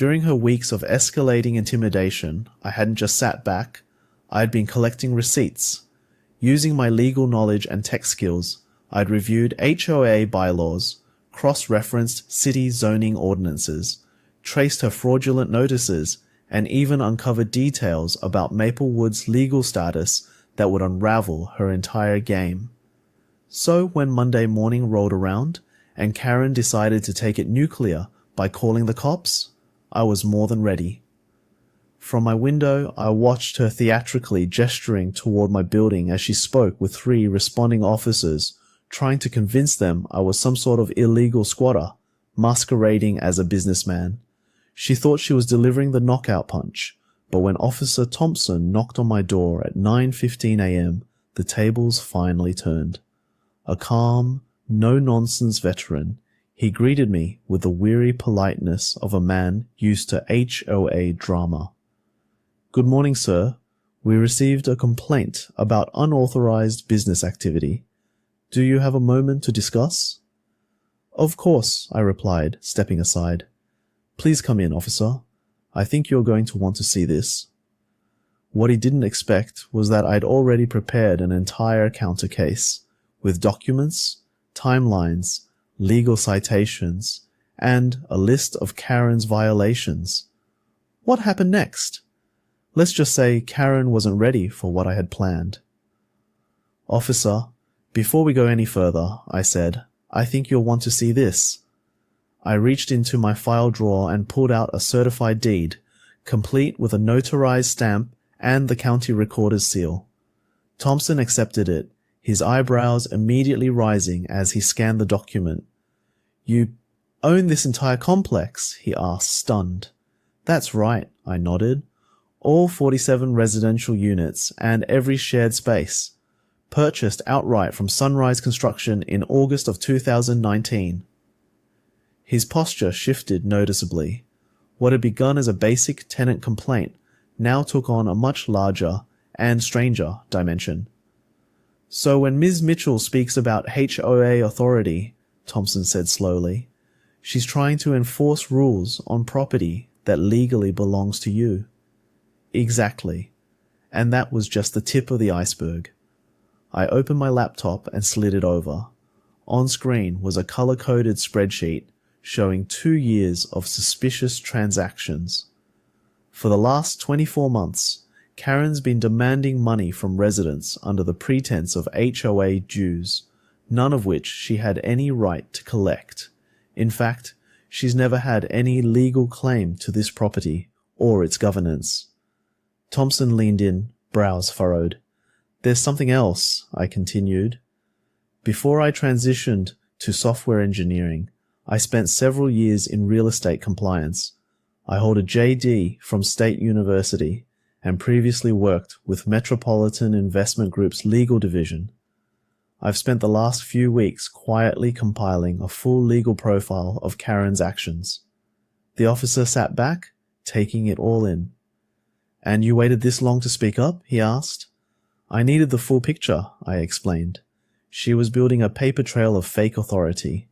During her weeks of escalating intimidation, I hadn't just sat back, I had been collecting receipts. Using my legal knowledge and tech skills, I'd reviewed HOA bylaws, cross-referenced city zoning ordinances, traced her fraudulent notices, and even uncovered details about Maplewood's legal status that would unravel her entire game. So when Monday morning rolled around, and Karen decided to take it nuclear by calling the cops, I was more than ready. From my window, I watched her theatrically gesturing toward my building as she spoke with 3 responding officers, trying to convince them I was some sort of illegal squatter, masquerading as a businessman. She thought she was delivering the knockout punch, but when Officer Thompson knocked on my door at 9:15 a.m., the tables finally turned. A calm, no-nonsense veteran, he greeted me with the weary politeness of a man used to HOA drama. "Good morning, sir. We received a complaint about unauthorized business activity. Do you have a moment to discuss?" "Of course," I replied, stepping aside. "Please come in, officer. I think you're going to want to see this." What he didn't expect was that I'd already prepared an entire counter case, with documents, timelines, legal citations, and a list of Karen's violations. What happened next? Let's just say Karen wasn't ready for what I had planned. "Officer, before we go any further," I said, "I think you'll want to see this." I reached into my file drawer and pulled out a certified deed, complete with a notarized stamp and the county recorder's seal. Thompson accepted it, his eyebrows immediately rising as he scanned the document. "You own this entire complex?" he asked, stunned. "That's right," I nodded. "All 47 residential units and every shared space. Purchased outright from Sunrise Construction in August of 2019. His posture shifted noticeably. What had begun as a basic tenant complaint now took on a much larger and stranger dimension. "So when Ms. Mitchell speaks about HOA authority," Thompson said slowly, "she's trying to enforce rules on property that legally belongs to you." Exactly. And that was just the tip of the iceberg. I opened my laptop and slid it over. On screen was a color-coded spreadsheet showing 2 years of suspicious transactions. For the last 24 months, Karen's been demanding money from residents under the pretense of HOA dues, none of which she had any right to collect. In fact, she's never had any legal claim to this property or its governance. Thompson leaned in, brows furrowed. "There's something else," I continued. "Before I transitioned to software engineering, I spent several years in real estate compliance. I hold a JD from State University and previously worked with Metropolitan Investment Group's legal division. I've spent the last few weeks quietly compiling a full legal profile of Karen's actions." The officer sat back, taking it all in. "And you waited this long to speak up?" he asked. "I needed the full picture," I explained. "She was building a paper trail of fake authority.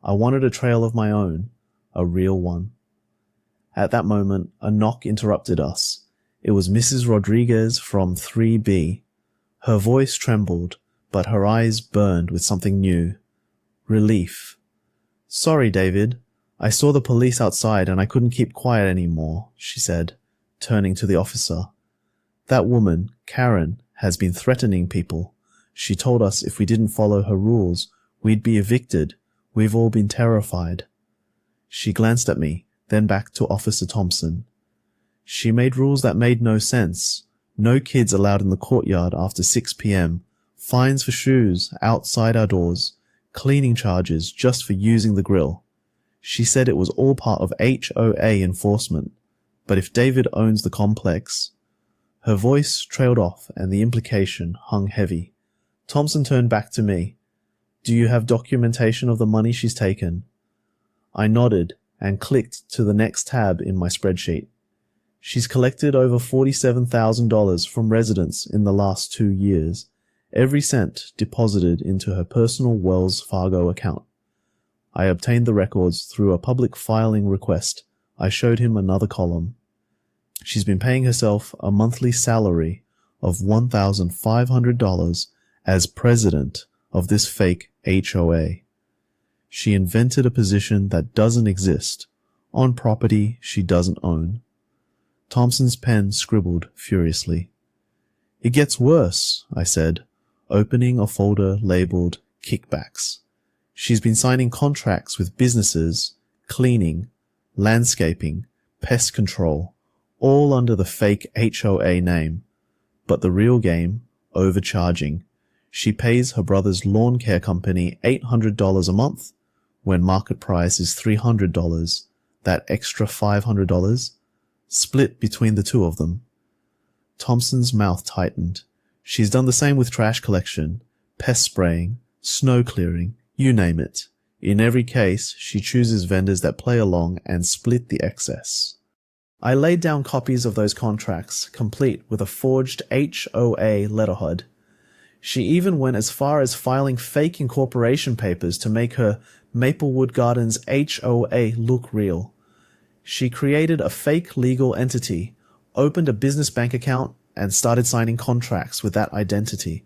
I wanted a trail of my own, a real one." At that moment, a knock interrupted us. It was Mrs. Rodriguez from 3B. Her voice trembled, but her eyes burned with something new. Relief. "Sorry, David. I saw the police outside and I couldn't keep quiet anymore," she said, turning to the officer. "That woman, Karen, has been threatening people. She told us if we didn't follow her rules, we'd be evicted. We've all been terrified." She glanced at me, then back to Officer Thompson. "She made rules that made no sense. No kids allowed in the courtyard after 6 p.m., fines for shoes outside our doors, cleaning charges just for using the grill. She said it was all part of HOA enforcement. But if David owns the complex..." Her voice trailed off and the implication hung heavy. Thompson turned back to me. "Do you have documentation of the money she's taken?" I nodded and clicked to the next tab in my spreadsheet. "She's collected over $47,000 from residents in the last 2 years, every cent deposited into her personal Wells Fargo account. I obtained the records through a public filing request I showed him another column. She's been paying herself a monthly salary of $1,500 as president of this fake HOA. She invented a position that doesn't exist on property she doesn't own. Thompson's pen scribbled furiously. It gets worse, I said, opening a folder labeled kickbacks. She's been signing contracts with businesses, cleaning, landscaping, pest control, all under the fake HOA name. But the real game, overcharging. She pays her brother's lawn care company $800 a month when market price is $300. That extra $500 split between the two of them. Thompson's mouth tightened. She's done the same with trash collection, pest spraying, snow clearing, you name it. In every case, she chooses vendors that play along and split the excess. I laid down copies of those contracts, complete with a forged HOA letterhead. She even went as far as filing fake incorporation papers to make her Maplewood Gardens HOA look real. She created a fake legal entity, opened a business bank account, and started signing contracts with that identity.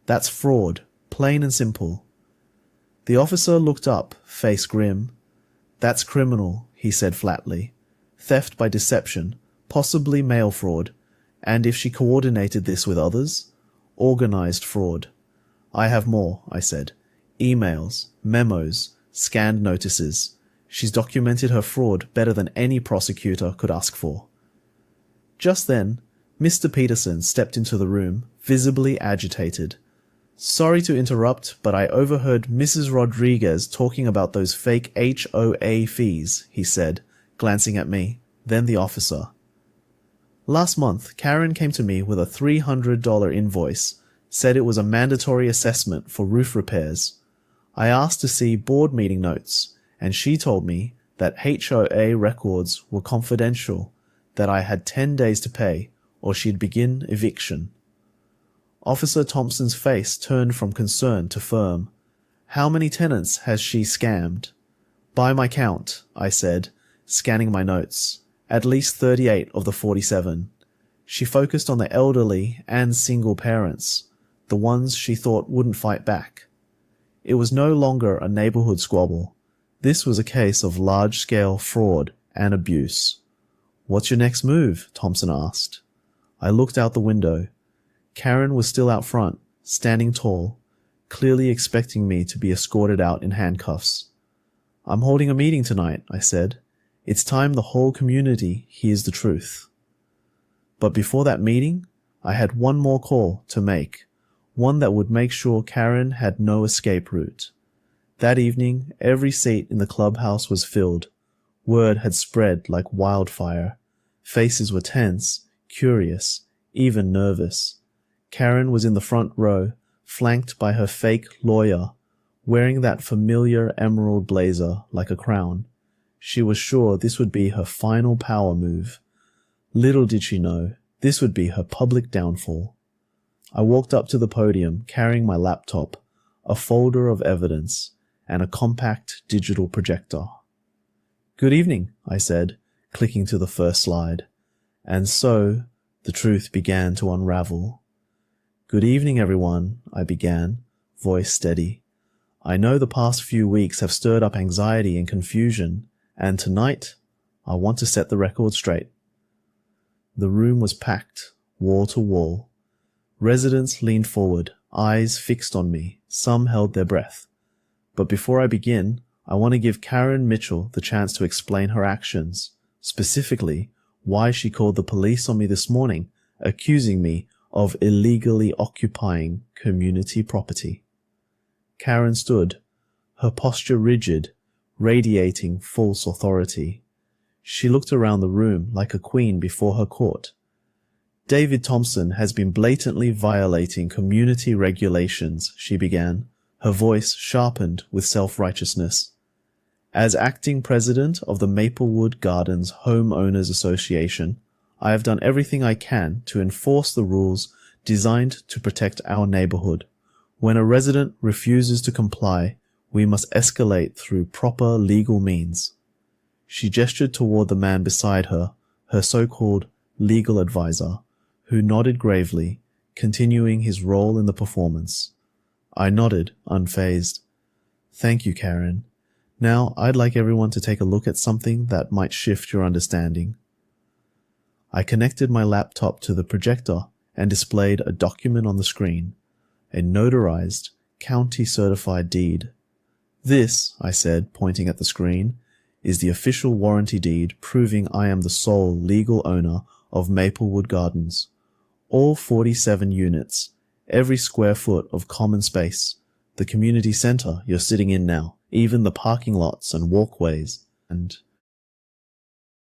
That's fraud, plain and simple. The officer looked up, face grim. That's criminal, he said flatly. Theft by deception, possibly mail fraud, and if she coordinated this with others, organized fraud. I have more, I said. Emails, memos, scanned notices. She's documented her fraud better than any prosecutor could ask for. Just then, Mr. Peterson stepped into the room, visibly agitated. Sorry to interrupt, but I overheard Mrs. Rodriguez talking about those fake HOA fees, he said, glancing at me, then the officer. Last month, Karen came to me with a $300 invoice, said it was a mandatory assessment for roof repairs. I asked to see board meeting notes, and she told me that HOA records were confidential, that I had 10 days to pay, or she'd begin eviction. Officer Thompson's face turned from concern to firm. How many tenants has she scammed? By my count, I said, scanning my notes. At least 38 of the 47. She focused on the elderly and single parents, the ones she thought wouldn't fight back. It was no longer a neighborhood squabble. This was a case of large-scale fraud and abuse. What's your next move? Thompson asked. I looked out the window. Karen was still out front, standing tall, clearly expecting me to be escorted out in handcuffs. I'm holding a meeting tonight, I said. It's time the whole community hears the truth. But before that meeting, I had one more call to make, one that would make sure Karen had no escape route. That evening, every seat in the clubhouse was filled. Word had spread like wildfire. Faces were tense, curious, even nervous. Karen was in the front row, flanked by her fake lawyer, wearing that familiar emerald blazer like a crown. She was sure this would be her final power move. Little did she know, this would be her public downfall. I walked up to the podium carrying my laptop, a folder of evidence, and a compact digital projector. Good evening, I said, clicking to the first slide. And so, the truth began to unravel. Good evening, everyone, I began, voice steady. I know the past few weeks have stirred up anxiety and confusion, and tonight, I want to set the record straight. The room was packed, wall to wall. Residents leaned forward, eyes fixed on me. Some held their breath. But before I begin, I want to give Karen Mitchell the chance to explain her actions, specifically why she called the police on me this morning, accusing me of illegally occupying community property. Karen stood, her posture rigid, radiating false authority. She looked around the room like a queen before her court. David Thompson has been blatantly violating community regulations, she began, her voice sharpened with self-righteousness. As acting president of the Maplewood Gardens Homeowners Association, I have done everything I can to enforce the rules designed to protect our neighborhood. When a resident refuses to comply, we must escalate through proper legal means. She gestured toward the man beside her, her so-called legal advisor, who nodded gravely, continuing his role in the performance. I nodded, unfazed. Thank you, Karen. Now, I'd like everyone to take a look at something that might shift your understanding. I connected my laptop to the projector and displayed a document on the screen, a notarized, county-certified deed. This, I said, pointing at the screen, is the official warranty deed proving I am the sole legal owner of Maplewood Gardens. All 47 units, every square foot of common space, the community center you're sitting in now, even the parking lots and walkways, and